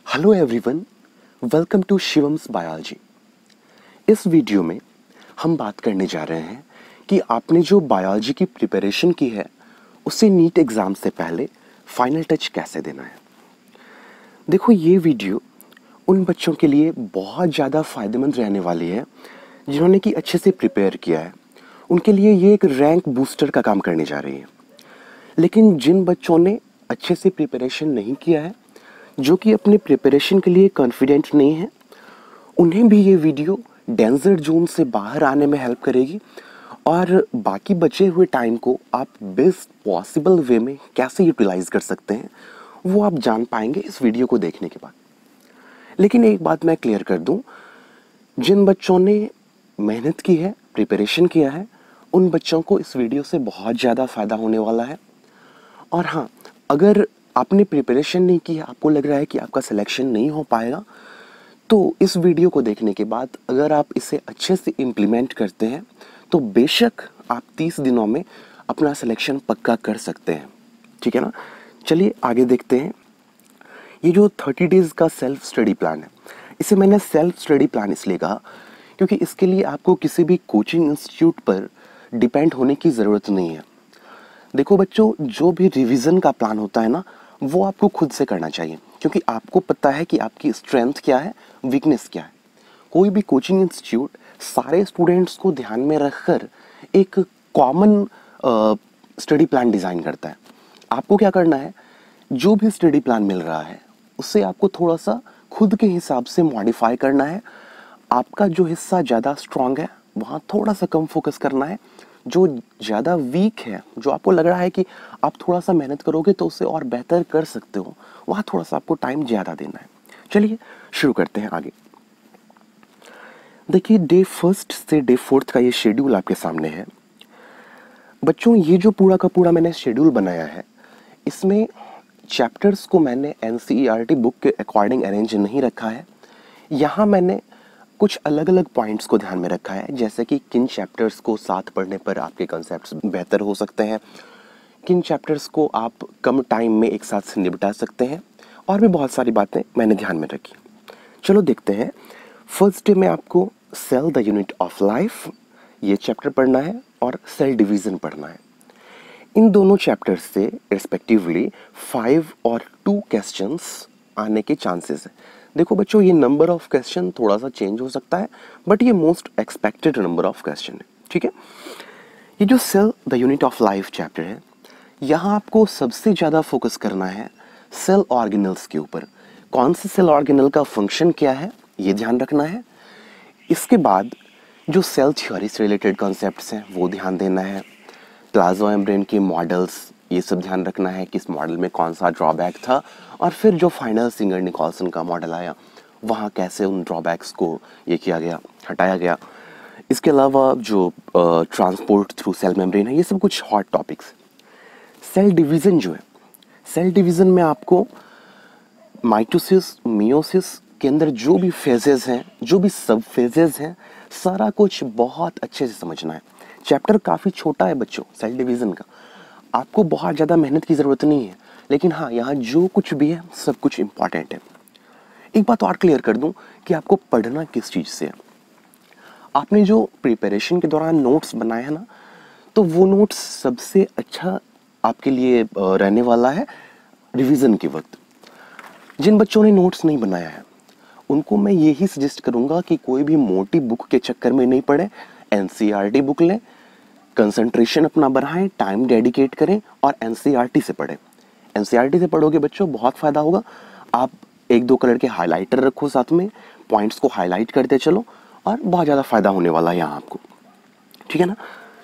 Hello everyone, welcome to Shivam's biology. इस video में हम बात करने जा रहे हैं कि आपने जो बायोलॉजी की प्रिपरेशन की है उसे नीट एग्ज़ाम से पहले फाइनल टच कैसे देना है। देखो, ये वीडियो उन बच्चों के लिए बहुत ज़्यादा फ़ायदेमंद रहने वाली है जिन्होंने कि अच्छे से प्रिपेयर किया है। उनके लिए ये एक रैंक बूस्टर का काम करने जा रही है। लेकिन जिन बच्चों ने अच्छे से प्रिपरेशन नहीं किया है, जो कि अपने प्रिपरेशन के लिए कॉन्फिडेंट नहीं है, उन्हें भी ये वीडियो डेंजर जोन से बाहर आने में हेल्प करेगी और बाकी बचे हुए टाइम को आप बेस्ट पॉसिबल वे में कैसे यूटिलाइज कर सकते हैं वो आप जान पाएंगे इस वीडियो को देखने के बाद। लेकिन एक बात मैं क्लियर कर दूं, जिन बच्चों ने मेहनत की है, प्रिपरेशन किया है, उन बच्चों को इस वीडियो से बहुत ज़्यादा फ़ायदा होने वाला है। और हाँ, अगर आपने प्रिपरेशन नहीं की है, आपको लग रहा है कि आपका सिलेक्शन नहीं हो पाएगा, तो इस वीडियो को देखने के बाद अगर आप इसे अच्छे से इम्प्लीमेंट करते हैं तो बेशक आप 30 दिनों में अपना सिलेक्शन पक्का कर सकते हैं। ठीक है ना? चलिए आगे देखते हैं। ये जो 30 डेज़ का सेल्फ स्टडी प्लान है, इसे मैंने सेल्फ स्टडी प्लान इसलिए कहा क्योंकि इसके लिए आपको किसी भी कोचिंग इंस्टीट्यूट पर डिपेंड होने की ज़रूरत नहीं है। देखो बच्चों, जो भी रिवीजन का प्लान होता है ना, वो आपको खुद से करना चाहिए क्योंकि आपको पता है कि आपकी स्ट्रेंथ क्या है, वीकनेस क्या है। कोई भी कोचिंग इंस्टीट्यूट सारे स्टूडेंट्स को ध्यान में रखकर एक कॉमन स्टडी प्लान डिज़ाइन करता है। आपको क्या करना है, जो भी स्टडी प्लान मिल रहा है उससे आपको थोड़ा सा खुद के हिसाब से मॉडिफाई करना है। आपका जो हिस्सा ज़्यादा स्ट्रांग है वहाँ थोड़ा सा कम फोकस करना है, जो ज़्यादा वीक है, जो आपको लग रहा है कि आप थोड़ा सा मेहनत करोगे तो उसे और बेहतर कर सकते हो, वहाँ थोड़ा सा आपको टाइम ज़्यादा देना है। चलिए शुरू करते हैं आगे। देखिए, डे 1 से डे 4 का ये शेड्यूल आपके सामने है। बच्चों, ये जो पूरा का पूरा मैंने शेड्यूल बनाया है, इसमें चैप्टर्स को मैंने NCERT बुक के अकॉर्डिंग अरेंज नहीं रखा है। यहाँ मैंने कुछ अलग अलग पॉइंट्स को ध्यान में रखा है, जैसे कि किन चैप्टर्स को साथ पढ़ने पर आपके कॉन्सेप्ट्स बेहतर हो सकते हैं, किन चैप्टर्स को आप कम टाइम में एक साथ निपटा सकते हैं, और भी बहुत सारी बातें मैंने ध्यान में रखी। चलो देखते हैं। फर्स्ट डे में आपको cell the unit of life ये चैप्टर पढ़ना है और सेल डिवीज़न पढ़ना है। इन दोनों चैप्टर्स से रिस्पेक्टिवली 5 और 2 क्वेश्चंस आने के चांसेस हैं। देखो बच्चों, ये नंबर ऑफ क्वेश्चन थोड़ा सा चेंज हो सकता है, बट ये most expected number of question है। ठीक है? ये जो cell the unit of life chapter है, यहाँ आपको सबसे ज़्यादा फोकस करना है सेल ऑर्गेनल्स के ऊपर। कौन से सेल ऑर्गेनल का फंक्शन क्या है, ये ध्यान रखना है। इसके बाद जो सेल थ्योरी से रिलेटेड कॉन्सेप्ट्स हैं वो ध्यान देना है। प्लाज्मा मेम्ब्रेन के मॉडल्स, ये सब ध्यान रखना है कि इस मॉडल में कौन सा ड्रॉबैक था, और फिर जो फाइनल सिंगर निकोल्सन का मॉडल आया वहाँ कैसे उन ड्रॉबैक्स को ये किया गया, हटाया गया। इसके अलावा जो ट्रांसपोर्ट थ्रू सेल मेम्ब्रेन है, ये सब कुछ हॉट टॉपिक्स। सेल डिवीज़न जो है, सेल डिवीज़न में आपको माइटोसिस, मियोसिस के अंदर जो भी फेजेस हैं, जो भी सब फेजेस हैं, सारा कुछ बहुत अच्छे से समझना है। चैप्टर काफ़ी छोटा है बच्चों, सेल डिवीज़न का। आपको बहुत ज़्यादा मेहनत की ज़रूरत नहीं है, लेकिन हाँ, यहाँ जो कुछ भी है सब कुछ इम्पॉर्टेंट है। एक बात और क्लियर कर दूँ कि आपको पढ़ना किस चीज़ से है। आपने जो प्रिपरेशन के दौरान नोट्स बनाए हैं ना, तो वो नोट्स सबसे अच्छा आपके लिए रहने वाला है रिवीजन के वक्त। जिन बच्चों ने नोट्स नहीं बनाया है उनको मैं यही सजेस्ट करूँगा कि कोई भी मोटी बुक के चक्कर में नहीं पड़े, NCERT बुक लें, कंसंट्रेशन अपना बढ़ाएं, टाइम डेडिकेट करें और NCERT से पढ़ें। NCERT से पढ़ोगे बच्चों बहुत फ़ायदा होगा। आप 1-2 कलर के हाइलाइटर रखो साथ में, पॉइंट्स को हाईलाइट करते चलो और बहुत ज़्यादा फ़ायदा होने वाला है यहाँ आपको। ठीक है ना?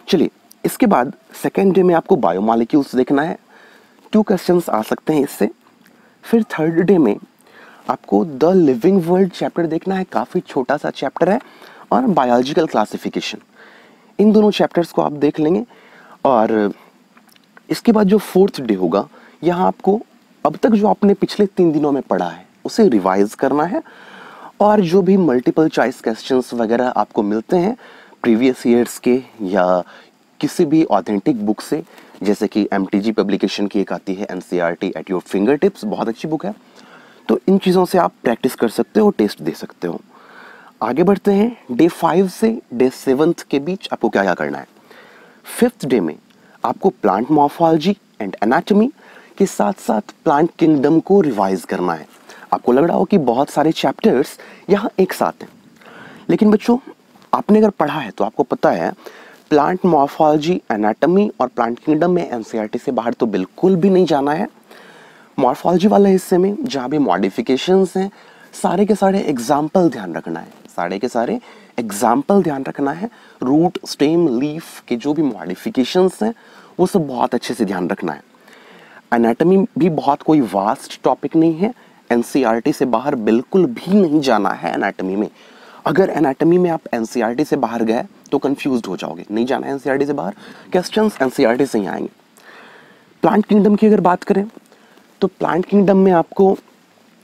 चलिए, इसके बाद सेकेंड डे में आपको बायोमॉलिक्यूल्स देखना है। 2 क्वेश्चंस आ सकते हैं इससे। फिर थर्ड डे में आपको द लिविंग वर्ल्ड चैप्टर देखना है। काफ़ी छोटा सा चैप्टर है, और बायोलॉजिकल क्लासिफिकेशन। इन दोनों चैप्टर्स को आप देख लेंगे। और इसके बाद जो 4th डे होगा, यहाँ आपको अब तक जो आपने पिछले 3 दिनों में पढ़ा है उसे रिवाइज करना है, और जो भी मल्टीपल चॉइस क्वेश्चंस वगैरह आपको मिलते हैं प्रीवियस ईयर्स के या किसी भी ऑथेंटिक बुक से, जैसे कि MTG पब्लिकेशन की एक आती है NCERT at your finger tips, बहुत अच्छी बुक है, तो इन चीज़ों से आप प्रैक्टिस कर सकते हो, टेस्ट दे सकते हो। आगे बढ़ते हैं। डे 5 से डे 7 के बीच आपको क्या क्या करना है। 5th डे में आपको प्लांट मॉर्फोलॉजी एंड एनाटॉमी के साथ साथ प्लांट किंगडम को रिवाइज करना है। आपको लग रहा हो कि बहुत सारे चैप्टर्स यहाँ एक साथ हैं, लेकिन बच्चों आपने अगर पढ़ा है तो आपको पता है प्लांट मॉर्फोलॉजी, एनाटॉमी और प्लांट किंगडम में एनसीईआरटी से बाहर तो बिल्कुल भी नहीं जाना है। मॉर्फोलॉजी वाले हिस्से में जहाँ भी मॉडिफिकेशंस हैं, सारे के सारे एग्जाम्पल ध्यान रखना है, सारे के सारे एग्जाम्पल ध्यान रखना है। रूट, स्टेम, लीफ के जो भी मॉडिफिकेशंस हैं वो सब बहुत अच्छे से ध्यान रखना है। एनाटॉमी भी बहुत कोई वास्ट टॉपिक नहीं है, एनसीईआरटी से बाहर बिल्कुल भी नहीं जाना है एनाटॉमी में। अगर एनाटॉमी में आप एनसीईआरटी से बाहर गए तो कंफ्यूज्ड हो जाओगे, नहीं जाना है एनसीईआरटी से बाहर, क्वेश्चंस एनसीईआरटी से ही आएंगे। प्लांट किंगडम की अगर बात करें तो प्लांट किंगडम में आपको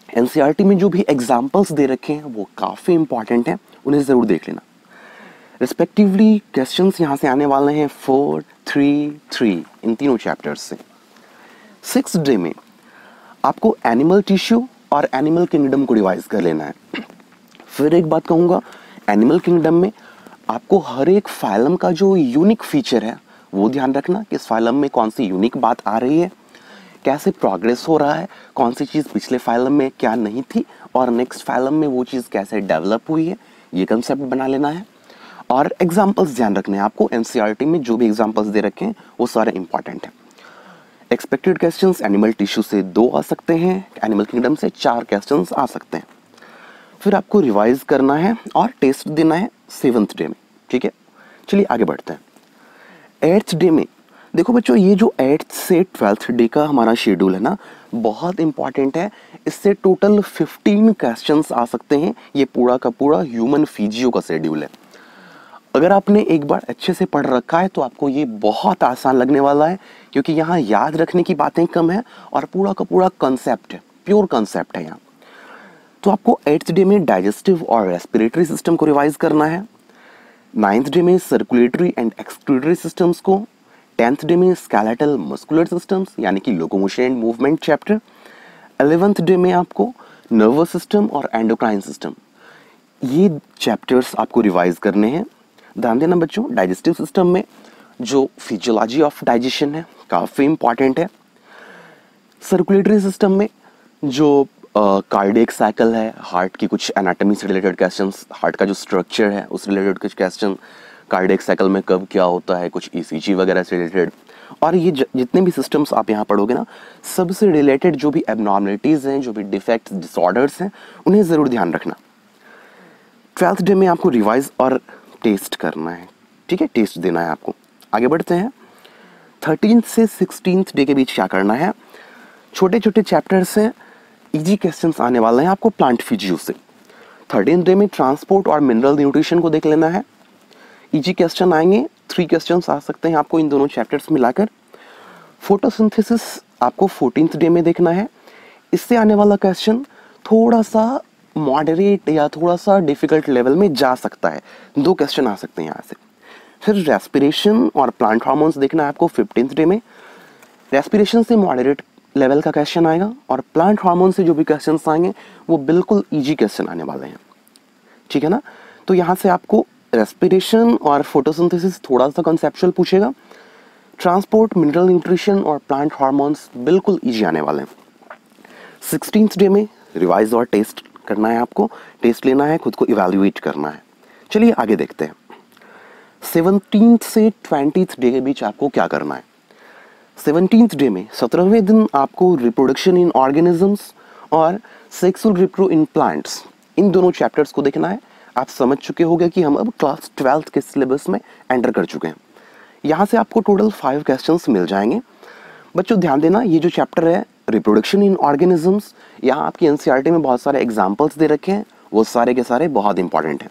एनसीईआरटी में जो भी एग्जाम्पल्स दे रखे हैं वो काफ़ी इंपॉर्टेंट हैं, उन्हें ज़रूर देख लेना। रिस्पेक्टिवली क्वेश्चंस यहाँ से आने वाले हैं 4, 3, 3 इन तीनों चैप्टर्स से। 6th डे में आपको एनिमल टिश्यू और एनिमल किंगडम को रिवाइज कर लेना है। फिर एक बात कहूँगा, एनिमल किंगडम में आपको हर एक फाइलम का जो यूनिक फीचर है वो ध्यान रखना कि इस फाइलम में कौन सी यूनिक बात आ रही है, कैसे प्रोग्रेस हो रहा है, कौन सी चीज़ पिछले फाइलम में क्या नहीं थी और नेक्स्ट फाइलम में वो चीज़ कैसे डेवलप हुई है, ये कंसेप्ट बना लेना है। और एग्जाम्पल्स ध्यान रखने हैं आपको, एनसीईआरटी में जो भी एग्जाम्पल्स दे रखे हैं वो सारे इंपॉर्टेंट हैं। एक्सपेक्टेड क्वेश्चंस एनिमल टिश्यू से 2 आ सकते हैं, एनिमल किंगडम से 4 क्वेश्चंस आ सकते हैं। फिर आपको रिवाइज करना है और टेस्ट देना है 7th डे में, ठीक है। चलिए आगे बढ़ते हैं। 8th डे में देखो बच्चों, ये जो 8th से 12th डे का हमारा शेड्यूल है ना, बहुत इंपॉर्टेंट है। इससे टोटल 15 क्वेश्चंस आ सकते हैं। ये पूरा का पूरा ह्यूमन फिजियो का शेड्यूल है। अगर आपने एक बार अच्छे से पढ़ रखा है तो आपको ये बहुत आसान लगने वाला है, क्योंकि यहाँ याद रखने की बातें कम है और पूरा का पूरा कंसेप्ट है, प्योर कंसेप्ट है यहाँ। तो आपको 8th डे में डाइजेस्टिव और रेस्पिरेटरी सिस्टम को रिवाइज करना है। 9th डे में सर्कुलेटरी एंड एक्सक्रीटरी सिस्टम्स को। 10th डे में स्केलेटल मस्कुलर सिस्टम्स यानी कि locomotion and movement chapter. 11th day में आपको नर्वस सिस्टम और एंडोक्राइन सिस्टम, ये चैप्टर्स आपको रिवाइज करने हैं। ध्यान देना बच्चों, डाइजेस्टिव सिस्टम में जो फिजियोलॉजी ऑफ डाइजेशन है काफ़ी इंपॉर्टेंट है। सर्कुलेटरी सिस्टम में जो कार्डियक साइकिल है, हार्ट की कुछ एनाटॉमी से रिलेटेड क्वेश्चंस, हार्ट का जो स्ट्रक्चर है उस रिलेटेड कुछ क्वेश्चन, कार्डियक साइकिल में कब क्या होता है, कुछ ईसीजी वगैरह से रिलेटेड। और ये जितने भी सिस्टम्स आप यहाँ पढ़ोगे ना, सबसे रिलेटेड जो भी एबनॉर्मलिटीज़ हैं, जो भी डिफेक्ट्स, डिसऑर्डर्स हैं, उन्हें ज़रूर ध्यान रखना। 12th डे में आपको रिवाइज और टेस्ट करना है, ठीक है, टेस्ट देना है आपको। आगे बढ़ते हैं। 13th से 16th डे के बीच क्या करना है। छोटे छोटे चैप्टर्स हैं, इजी क्वेश्चंस आने वाले हैं आपको प्लांट फिजियो से। 13th डे में ट्रांसपोर्ट और मिनरल न्यूट्रिशन को देख लेना है। इजी क्वेश्चन आएंगे, 3 क्वेश्चंस आ सकते हैं आपको इन दोनों चैप्टर्स मिलाकर। फोटोसिंथेसिस आपको 14th डे में देखना है। इससे आने वाला क्वेश्चन थोड़ा सा मॉडरेट या थोड़ा सा डिफिकल्ट लेवल में जा सकता है, 2 क्वेश्चन आ सकते हैं यहाँ से। फिर रेस्पिरेशन और प्लांट हार्मोन्स देखना है आपको 15th डे में। रेस्पिरेशन से मॉडरेट लेवल का क्वेश्चन आएगा और प्लांट हार्मोन से जो भी क्वेश्चन आएंगे वो बिल्कुल इजी क्वेश्चन आने वाले हैं, ठीक है ना। तो यहाँ से आपको रेस्पिरेशन और फोटोसिंथेसिस थोड़ा सा कंसेप्चुअल पूछेगा। ट्रांसपोर्ट, मिनरल न्यूट्रिशन और प्लांट हार्मोन्स बिल्कुल इजी आने वाले हैं। 16th डे में रिवाइज और टेस्ट करना है आपको, टेस्ट लेना है, खुद को इवैल्यूएट करना है। चलिए आगे देखते हैं। 17th से 20th डे के बीच आपको क्या करना है। 17th डे में 17वें दिन आपको रिप्रोडक्शन इन ऑर्गेनिजम्स और सेक्सुअल रिप्रो इन प्लांट्स, इन दोनों चैप्टर्स को देखना है। आप समझ चुके होंगे कि हम अब क्लास 12th के सिलेबस में एंटर कर चुके हैं। यहाँ से आपको टोटल 5 क्वेश्चंस मिल जाएंगे। बच्चों ध्यान देना, ये जो चैप्टर है रिप्रोडक्शन इन ऑर्गेनिजम्स, यहाँ आपकी एनसीईआरटी में बहुत सारे एग्जाम्पल्स दे रखे हैं, वो सारे के सारे बहुत इंपॉर्टेंट हैं।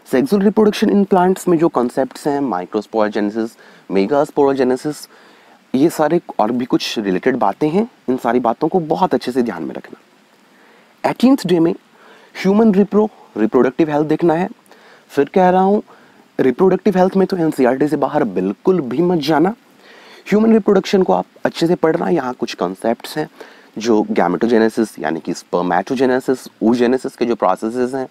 सेक्सुअल रिप्रोडक्शन इन प्लांट्स में जो कॉन्सेप्ट्स हैं, माइक्रोस्पोरोजेनेसिस, मेगास्पोरोजेनेसिस, ये सारे और भी कुछ रिलेटेड बातें हैं, इन सारी बातों को बहुत अच्छे से ध्यान में रखना। 18th डे में ह्यूमन रिप्रोडक्टिव हेल्थ देखना है। फिर कह रहा हूँ, रिप्रोडक्टिव हेल्थ में तो एनसीईआरटी से बाहर बिल्कुल भी मत जाना। ह्यूमन रिप्रोडक्शन को आप अच्छे से पढ़ना, यहाँ कुछ कॉन्सेप्ट्स हैं जो गैमेटोजेनेसिस यानी कि स्पर्मेटोजेनेसिस, oogenesis के जो प्रोसेसेस हैं,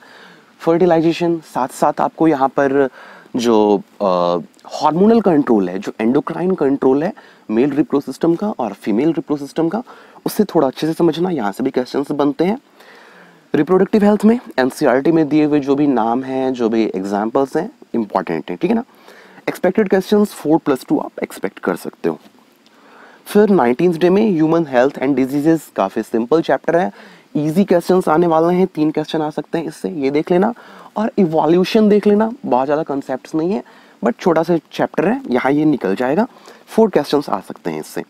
फर्टिलाइजेशन, साथ साथ आपको यहाँ पर जो हार्मोनल कंट्रोल है, जो एंडोक्राइन कंट्रोल है मेल रिप्रोसिस्टम का और फीमेल रिप्रोसिस्टम का, उससे थोड़ा अच्छे से समझना, यहाँ से भी क्वेश्चंस बनते हैं। रिप्रोडक्टिव हेल्थ में एनसीईआरटी में दिए हुए जो भी नाम हैं, जो भी एग्जाम्पल्स हैं, इंपॉर्टेंट हैं, ठीक है ना। एक्सपेक्टेड क्वेश्चंस 4+2 आप एक्सपेक्ट कर सकते हो। फिर 19th डे में ह्यूमन हेल्थ एंड डिजीजेस, काफ़ी सिंपल चैप्टर है, इजी क्वेश्चंस आने वाले हैं, 3 क्वेश्चन आ सकते हैं इससे, ये देख लेना। और इवोल्यूशन देख लेना, बहुत ज़्यादा कॉन्सेप्ट्स नहीं है बट छोटा सा चैप्टर है, यहाँ ये निकल जाएगा, 4 क्वेश्चंस आ सकते हैं इससे।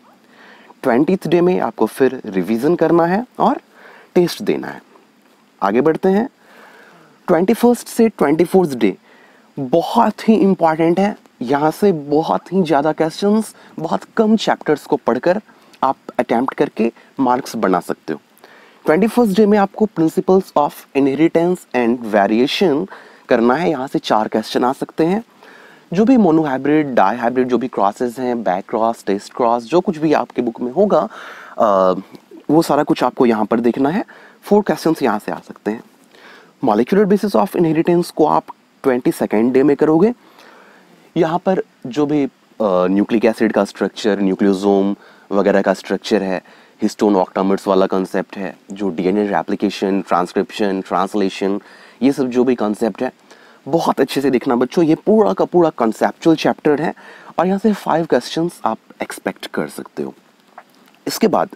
20th डे में आपको फिर रिवीजन करना है और टेस्ट देना है। आगे बढ़ते हैं। 21st से 24th डे बहुत ही इंपॉर्टेंट है, यहाँ से बहुत ही ज़्यादा क्वेश्चंस बहुत कम चैप्टर्स को पढ़कर आप अटेम्प्ट करके मार्क्स बना सकते हो। 21st डे में आपको principles of inheritance and variation करना है, यहाँ से 4 क्वेश्चन आ सकते हैं। जो भी मोनोहाइब्रिड, डाईहाइब्रिड जो भी क्रॉसेस हैं, बैक क्रॉस, टेस्ट क्रॉस, जो कुछ भी आपके बुक में होगा वो सारा कुछ आपको यहाँ पर देखना है। 4 क्वेश्चंस यहाँ से आ सकते हैं। मॉलिक्यूलर बेसिस ऑफ इनहेरिटेंस को आप 22nd डे में करोगे। यहाँ पर जो भी न्यूक्लिक एसिड का स्ट्रक्चर, न्यूक्लियोसोम वगैरह का स्ट्रक्चर है, हिस्टोन ऑक्टामर्स वाला कंसेप्ट है, जो डीएनए रेप्लिकेशन, ट्रांसक्रिप्शन, ट्रांसलेशन, ये सब जो भी कंसेप्ट है बहुत अच्छे से देखना बच्चों, ये पूरा का पूरा कंसेप्चुअल चैप्टर है और यहाँ से 5 क्वेश्चंस आप एक्सपेक्ट कर सकते हो। इसके बाद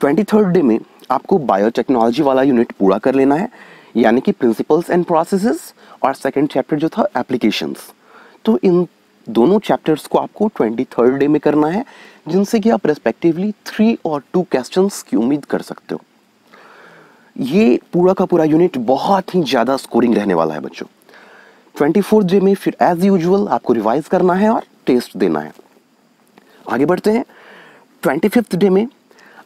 23rd डे में आपको बायोटेक्नोलॉजी वाला यूनिट पूरा कर लेना है, यानी कि प्रिंसिपल्स एंड प्रोसेसेस, और सेकंड चैप्टर जो था एप्लीकेशंस। तो इन दोनों चैप्टर्स को आपको 23rd डे में करना है, जिनसे कि आप रेस्पेक्टिवली 3 और 2 क्वेश्चंस की उम्मीद कर सकते हो। ये पूरा का पूरा यूनिट बहुत ही ज़्यादा स्कोरिंग रहने वाला है बच्चों। 24th डे में फिर एज यूजुअल आपको रिवाइज करना है और टेस्ट देना है। आगे बढ़ते हैं। 25th डे में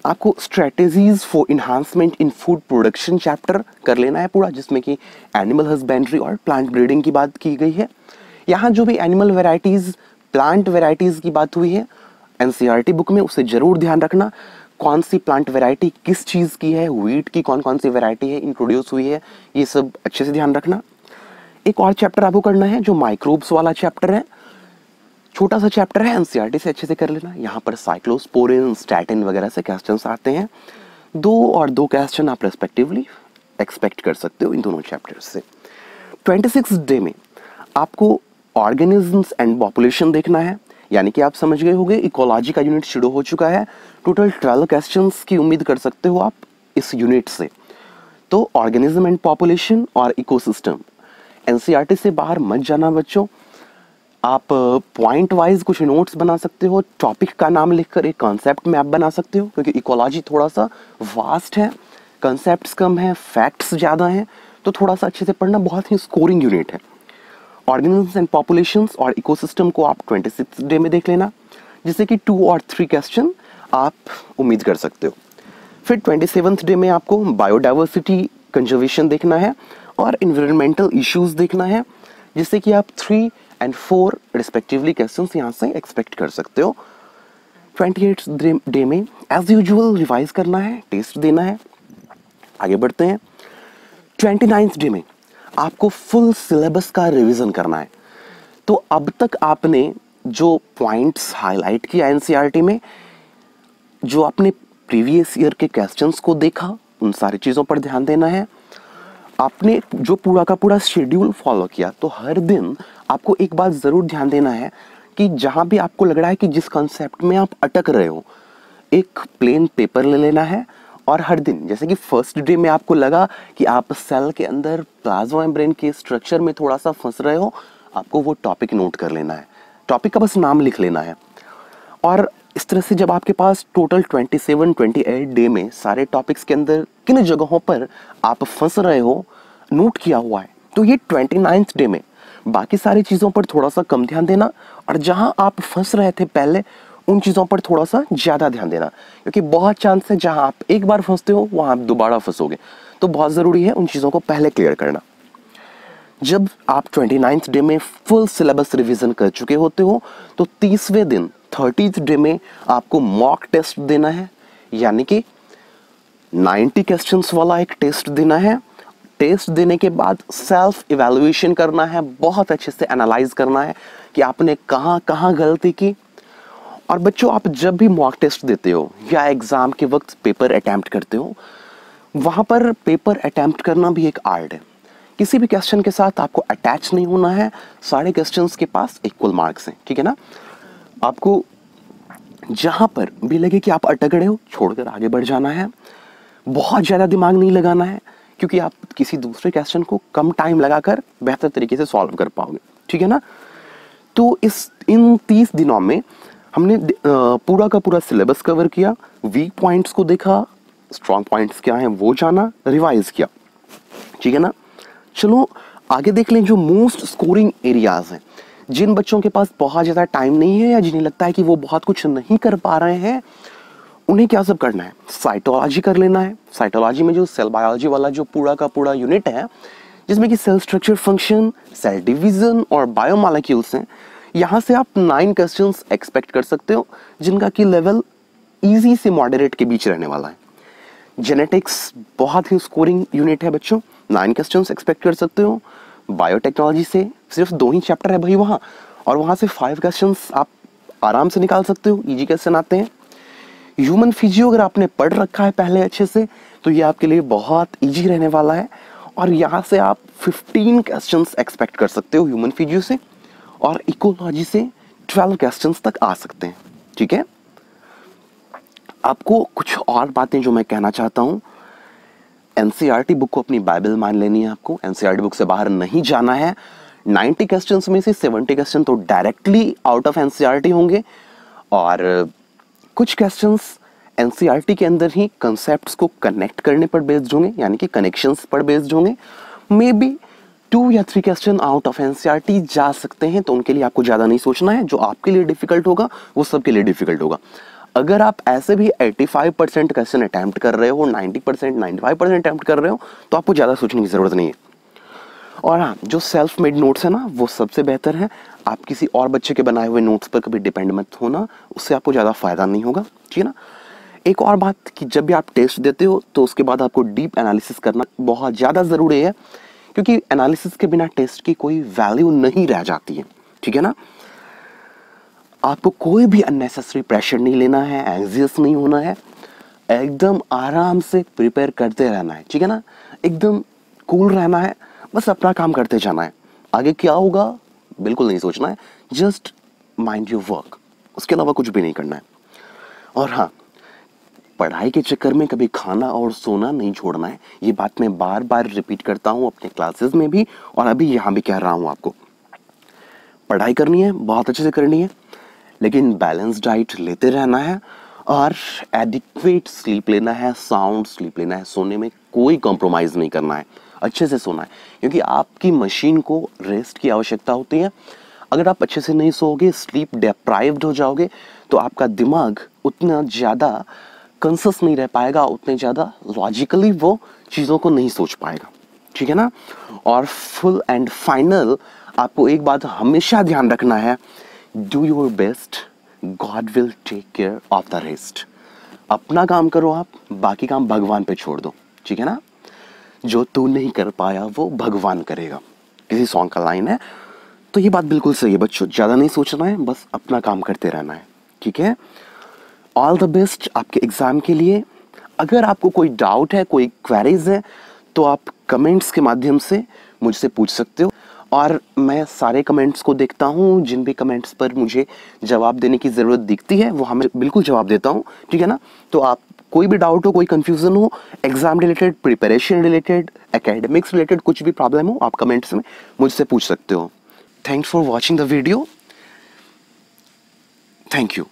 आपको strategies for enhancement in food production chapter कर लेना है पूरा, जिसमें कि एनिमल हस्बेंड्री और प्लांट ब्रीडिंग की बात की गई है। यहाँ जो भी एनिमल वेराइटीज, प्लांट वेराइटीज की बात हुई है एनसीईआरटी बुक में, उसे जरूर ध्यान रखना। कौन सी प्लांट वेराइटी किस चीज़ की है, व्हीट की कौन कौन सी वेराइटी है इंट्रोड्यूस हुई है, ये सब अच्छे से ध्यान रखना। एक और चैप्टर आपको करना है जो माइक्रोब्स वाला चैप्टर है, छोटा सा चैप्टर है, एनसीईआरटी से अच्छे से कर लेना। यहाँ पर साइक्लोस्पोरिन, स्टैटिन वगैरह से क्वेश्चंस आते हैं, 2 और 2 क्वेश्चन आप रेस्पेक्टिवली एक्सपेक्ट कर सकते हो इन दोनों चैप्टर्स से। 26th डे में आपको ऑर्गेनिजम्स एंड पॉपुलेशन देखना है, यानी कि आप समझ गए होंगे इकोलॉजी का यूनिट शुरू हो चुका है। टोटल 12 क्वेश्चंस की उम्मीद कर सकते हो आप इस यूनिट से। तो ऑर्गेनिज्म एंड पॉपुलेशन और इकोसिस्टम, एनसीईआरटी से बाहर मत जाना बच्चों। आप पॉइंट वाइज कुछ नोट्स बना सकते हो, टॉपिक का नाम लिखकर एक कॉन्सेप्ट मैप बना सकते हो, क्योंकि इकोलॉजी थोड़ा सा वास्ट है, कॉन्सेप्ट्स कम है, फैक्ट्स ज़्यादा हैं, तो थोड़ा सा अच्छे से पढ़ना, बहुत ही स्कोरिंग यूनिट है। ऑर्गेनिजम्स एंड पॉपुलेशंस और इकोसिस्टम को आप 26th डे में देख लेना, जिससे कि 2 और 3 क्वेश्चन आप उम्मीद कर सकते हो। फिर 27th डे में आपको बायोडाइवर्सिटी कंजर्वेशन देखना है और इन्वायरमेंटल इश्यूज देखना है, जिससे कि आप 3 और 4 रिस्पेक्टिवली क्वेश्चंस यहाँ से एक्सपेक्ट कर सकते हो। 28th डे में एज यूजुअल रिवाइज करना है, टेस्ट देना है। आगे बढ़ते हैं। 29th डे में आपको फुल सिलेबस का रिवीजन करना है। तो अब तक आपने जो पॉइंट्स हाईलाइट किया एनसीईआरटी में, जो आपने प्रीवियस ईयर के क्वेश्चंस को देखा, उन सारी चीज़ों पर ध्यान देना है। आपने जो पूरा का पूरा शेड्यूल फॉलो किया, तो हर दिन आपको एक बात ज़रूर ध्यान देना है कि जहाँ भी आपको लग रहा है कि जिस कॉन्सेप्ट में आप अटक रहे हो, एक प्लेन पेपर ले लेना है और हर दिन, जैसे कि फर्स्ट डे में आपको लगा कि आप सेल के अंदर प्लाज्मा मेम्ब्रेन के स्ट्रक्चर में थोड़ा सा फंस रहे हो, आपको वो टॉपिक नोट कर लेना है, टॉपिक का बस नाम लिख लेना है। और इस तरह से जब आपके पास टोटल 27-28 डे में सारे टॉपिक्स के अंदर किन जगहों पर आप फंस रहे हो नोट किया हुआ है, तो ये 29th डे में बाकी सारी चीज़ों पर थोड़ा सा कम ध्यान देना, और जहां आप फंस रहे थे पहले उन चीज़ों पर थोड़ा सा ज़्यादा ध्यान देना, क्योंकि बहुत चांस है जहां आप एक बार फंसते हो वहां आप दोबारा फंसोगे, तो बहुत ज़रूरी है उन चीज़ों को पहले क्लियर करना। जब आप 29th डे में फुल सिलेबस रिवीजन कर चुके होते हो, तो 30वें दिन 30th डे में आपको मॉक टेस्ट देना है, यानी कि 90 क्वेश्चंस वाला एक टेस्ट देना है। टेस्ट देने के बाद सेल्फ इवैल्यूएशन करना है, बहुत अच्छे से एनालाइज करना है कि आपने कहाँ कहाँ गलती की। और बच्चों, आप जब भी मॉक टेस्ट देते हो या एग्जाम के वक्त पेपर अटेम्प्ट करते हो, वहां पर पेपर अटेम्प्ट करना भी एक आर्ट है। किसी भी क्वेश्चन के साथ आपको अटैच नहीं होना है। सारे क्वेश्चंस के पास इक्वल मार्क्स हैं, ठीक है ना। आपको जहां पर भी लगे कि आप अटक रहे हो, छोड़कर आगे बढ़ जाना है। बहुत ज्यादा दिमाग नहीं लगाना है, क्योंकि आप किसी दूसरे क्वेश्चन को कम टाइम लगाकर बेहतर तरीके से सॉल्व कर पाओगे, ठीक है ना। तो इन 30 दिनों में हमने पूरा का पूरा सिलेबस कवर किया, वीक पॉइंट्स को देखा, स्ट्रॉन्ग पॉइंट्स क्या हैं वो जाना, रिवाइज किया, ठीक है ना। चलो आगे देख लें जो मोस्ट स्कोरिंग एरियाज हैं। जिन बच्चों के पास बहुत ज़्यादा टाइम नहीं है या जिन्हें लगता है कि वो बहुत कुछ नहीं कर पा रहे हैं, उन्हें क्या सब करना है, साइटोलॉजी कर लेना है। साइटोलॉजी में जो सेल बायोलॉजी वाला जो पूरा का पूरा यूनिट है, जिसमें कि cell structure, function, cell division और बायोमोलेक्यूल्स हैं, यहाँ से आप 9 क्वेश्चंस एक्सपेक्ट कर सकते हो, जिनका की लेवल इजी से मॉडरेट के बीच रहने वाला है। जेनेटिक्स बहुत ही स्कोरिंग यूनिट है बच्चों, 9 क्वेश्चंस एक्सपेक्ट कर सकते हो। बायोटेक्नोलॉजी से सिर्फ 2 ही चैप्टर है भाई वहाँ, और वहाँ से 5 क्वेश्चंस आप आराम से निकाल सकते हो, इजी क्वेश्चन आते हैं। ह्यूमन फिजियो अगर आपने पढ़ रखा है पहले अच्छे से, तो ये आपके लिए बहुत इजी रहने वाला है। और यहाँ से आप 15 क्वेश्चंस एक्सपेक्ट कर सकते हो ह्यूमन फिजियो से, और इकोलॉजी से 12 क्वेश्चंस तक आ सकते हैं, ठीक है। आपको कुछ और बातें जो मैं कहना चाहता हूँ, एनसीईआरटी बुक को अपनी बाइबल मान लेनी है। आपको एनसीईआरटी बुक से बाहर नहीं जाना है। 90 क्वेश्चंस में से 70 क्वेश्चन तो डायरेक्टली आउट ऑफ एनसीईआरटी होंगे, और कुछ क्वेश्चंस एनसीईआरटी के अंदर ही कंसेप्ट्स को कनेक्ट करने पर बेस्ड होंगे, यानी कि कनेक्शंस पर बेस्ड होंगे। मे बी 2 या 3 क्वेश्चन आउट ऑफ एनसीईआरटी जा सकते हैं, तो उनके लिए आपको ज़्यादा नहीं सोचना है। जो आपके लिए डिफिकल्ट होगा वो सबके लिए डिफिकल्ट होगा। अगर आप ऐसे भी 85% क्वेश्चन अटैम्प्ट कर रहे हो, 90%, 95% अटैम्प्ट कर रहे हो, तो आपको ज़्यादा सोचने की ज़रूरत नहीं है। और हाँ, जो सेल्फ मेड नोट्स है ना, वो सबसे बेहतर है। आप किसी और बच्चे के बनाए हुए नोट्स पर कभी डिपेंड मत होना, उससे आपको ज़्यादा फायदा नहीं होगा, ठीक है ना। एक और बात कि जब भी आप टेस्ट देते हो तो उसके बाद आपको डीप एनालिसिस करना बहुत ज़्यादा ज़रूरी है, क्योंकि एनालिसिस के बिना टेस्ट की कोई वैल्यू नहीं रह जाती है, ठीक है ना। आपको कोई भी अननेसेसरी प्रेशर नहीं लेना है, एंग्जियस नहीं होना है, एकदम आराम से प्रिपेयर करते रहना है, ठीक है ना। एकदम कूल रहना है, बस अपना काम करते जाना है। आगे क्या होगा बिल्कुल नहीं सोचना है, जस्ट माइंड योर वर्क, उसके अलावा कुछ भी नहीं करना है। और हाँ, पढ़ाई के चक्कर में कभी खाना और सोना नहीं छोड़ना है। ये बात मैं बार बार रिपीट करता हूँ अपने क्लासेस में भी, और अभी यहाँ भी कह रहा हूँ आपको। पढ़ाई करनी है, बहुत अच्छे से करनी है, लेकिन बैलेंस डाइट लेते रहना है, और एडिक्वेट स्लीप लेना है, साउंड स्लीप लेना है। सोने में कोई कॉम्प्रोमाइज़ नहीं करना है, अच्छे से सोना है, क्योंकि आपकी मशीन को रेस्ट की आवश्यकता होती है। अगर आप अच्छे से नहीं सोओगे, स्लीप डिप्राइव्ड हो जाओगे, तो आपका दिमाग उतना ज़्यादा कंसस नहीं रह पाएगा, उतने ज़्यादा लॉजिकली वो चीज़ों को नहीं सोच पाएगा, ठीक है ना। और फुल एंड फाइनल आपको एक बात हमेशा ध्यान रखना है, do your best, God will take care of the rest. अपना काम करो आप, बाकी काम भगवान पे छोड़ दो, ठीक है ना। जो तू नहीं कर पाया वो भगवान करेगा, किसी सॉन्ग का लाइन है। तो ये बात बिल्कुल सही है बच्चों, ज़्यादा नहीं सोचना है, बस अपना काम करते रहना है, ठीक है। ऑल द बेस्ट आपके एग्ज़ाम के लिए। अगर आपको कोई डाउट है, कोई क्वेरीज है, तो आप कमेंट्स के माध्यम से मुझसे पूछ सकते हो, और मैं सारे कमेंट्स को देखता हूँ। जिन भी कमेंट्स पर मुझे जवाब देने की ज़रूरत दिखती है वो हमें बिल्कुल जवाब देता हूँ, ठीक है ना। तो आप कोई भी डाउट हो, कोई कन्फ्यूज़न हो, exam related, preparation related, academics related, कुछ भी प्रॉब्लम हो, आप कमेंट्स में मुझसे पूछ सकते हो। Thanks for watching the video. Thank you.